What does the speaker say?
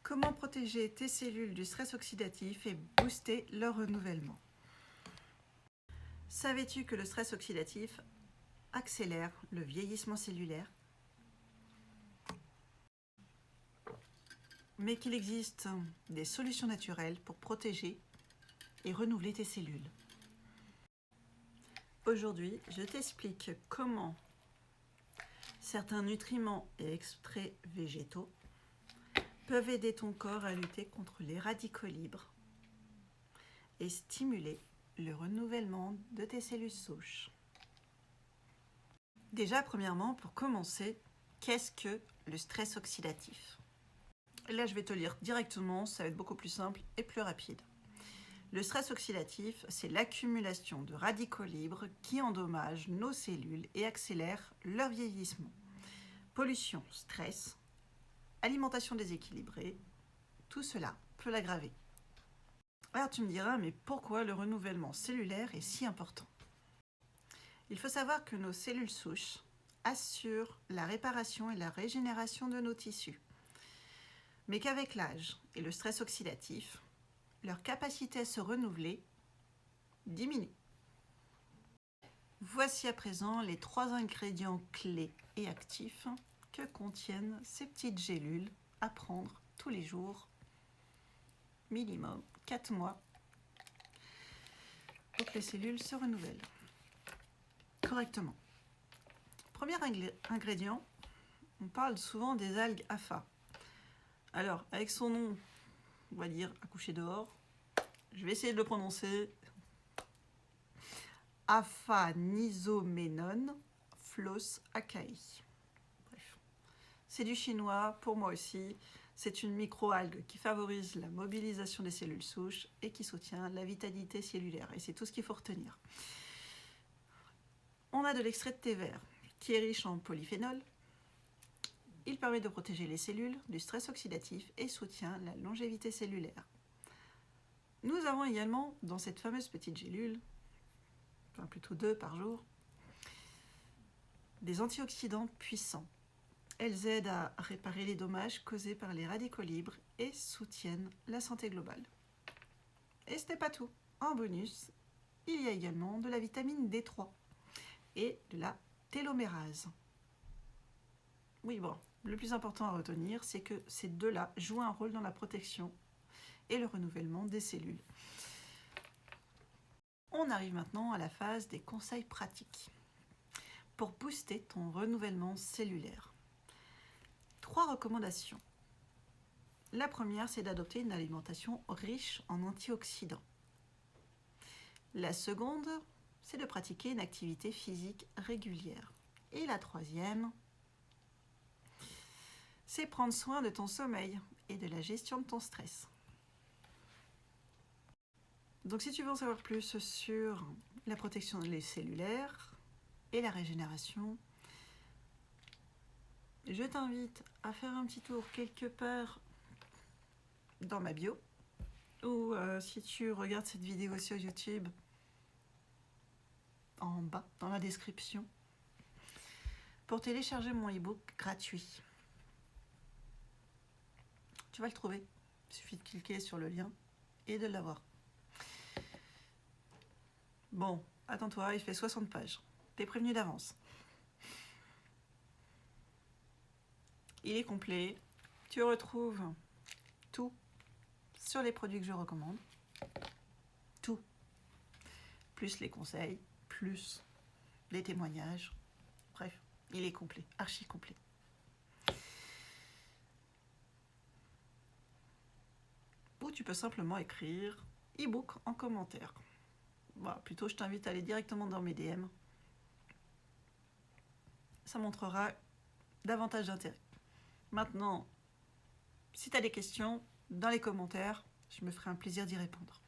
Comment protéger tes cellules du stress oxydatif et booster leur renouvellement? Savais-tu que le stress oxydatif accélère le vieillissement cellulaire, mais qu'il existe des solutions naturelles pour protéger et renouveler tes cellules? Aujourd'hui, je t'explique comment certains nutriments et extraits végétaux peuvent aider ton corps à lutter contre les radicaux libres et stimuler le renouvellement de tes cellules souches. Déjà, premièrement, pour commencer, qu'est-ce que le stress oxydatif? Là, je vais te lire directement, ça va être beaucoup plus simple et plus rapide. Le stress oxydatif, c'est l'accumulation de radicaux libres qui endommagent nos cellules et accélèrent leur vieillissement. Pollution, stress, alimentation déséquilibrée, tout cela peut l'aggraver. Alors tu me diras, mais pourquoi le renouvellement cellulaire est si important? Il faut savoir que nos cellules souches assurent la réparation et la régénération de nos tissus, mais qu'avec l'âge et le stress oxydatif, leur capacité à se renouveler diminue. Voici à présent les 3 ingrédients clés et actifs que contiennent ces petites gélules à prendre tous les jours, minimum 4 mois, pour que les cellules se renouvellent correctement. Premier ingrédient, on parle souvent des algues AFA. Alors, avec son nom, on va dire accoucher dehors, je vais essayer de le prononcer. Aphanisomena phlos acai. Bref, c'est du chinois, pour moi aussi. C'est une microalgue qui favorise la mobilisation des cellules souches et qui soutient la vitalité cellulaire. Et c'est tout ce qu'il faut retenir. On a de l'extrait de thé vert qui est riche en polyphénol. Il permet de protéger les cellules du stress oxydatif et soutient la longévité cellulaire. Nous avons également dans cette fameuse petite gélule, enfin plutôt 2 par jour, des antioxydants puissants. Elles aident à réparer les dommages causés par les radicaux libres et soutiennent la santé globale. Et ce n'est pas tout. En bonus, il y a également de la vitamine D3 et de la télomérase. Oui, bon, le plus important à retenir, c'est que ces deux-là jouent un rôle dans la protection et le renouvellement des cellules. On arrive maintenant à la phase des conseils pratiques pour booster ton renouvellement cellulaire. 3 recommandations. La première, c'est d'adopter une alimentation riche en antioxydants. La seconde, c'est de pratiquer une activité physique régulière. Et la troisième, c'est prendre soin de ton sommeil et de la gestion de ton stress. Donc si tu veux en savoir plus sur la protection des cellulaires et la régénération, je t'invite à faire un petit tour quelque part dans ma bio, ou si tu regardes cette vidéo sur YouTube, en bas, dans la description, pour télécharger mon e-book gratuit. Tu vas le trouver, il suffit de cliquer sur le lien et de l'avoir. Bon, attends-toi, il fait 60 pages. T'es prévenu d'avance. Il est complet. Tu retrouves tout sur les produits que je recommande. Tout. Plus les conseils, plus les témoignages. Bref, il est complet, archi complet. Ou tu peux simplement écrire e-book en commentaire. Bon, plutôt, je t'invite à aller directement dans mes DM. Ça montrera davantage d'intérêt. Maintenant, si tu as des questions, dans les commentaires, je me ferai un plaisir d'y répondre.